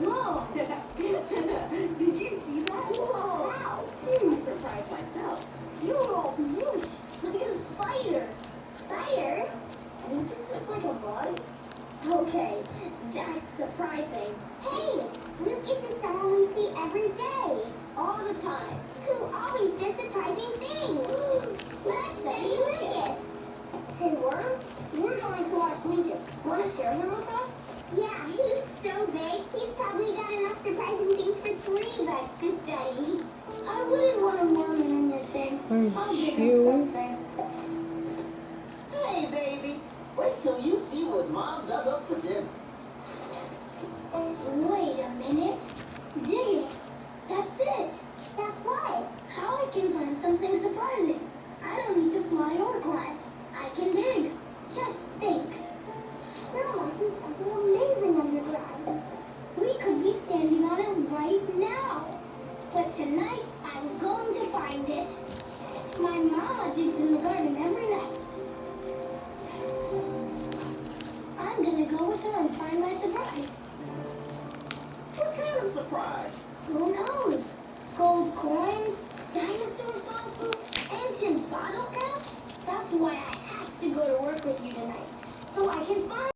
Whoa! Did you see that? Whoa! Wow! I surprised myself. You were all huge, like a spider. Spider? I think this is like a bug. Okay, that's surprising. Hey, Lucas is someone we see every day. All the time. Who always does surprising things. Let's study Lucas. Hey, Worm, we're going to watch Lucas. Want to share him with us? Yeah, he's so big, he's probably got enough surprising things for 3 bucks to study. I wouldn't want a worm in your thing. I'll give him you? something. Hey, baby. Wait till you see what Mom dug up for dinner. Wait a minute. Dig it. That's it. That's what? How I can find something surprising. I don't need to fly or climb. I can dig. Just think. There might be something amazing underground. We could be standing on it right now. But tonight, I'm going to find it. My mama digs in the garden every night. I'm gonna go with her and find my surprise. What kind of surprise? Who knows? Gold coin?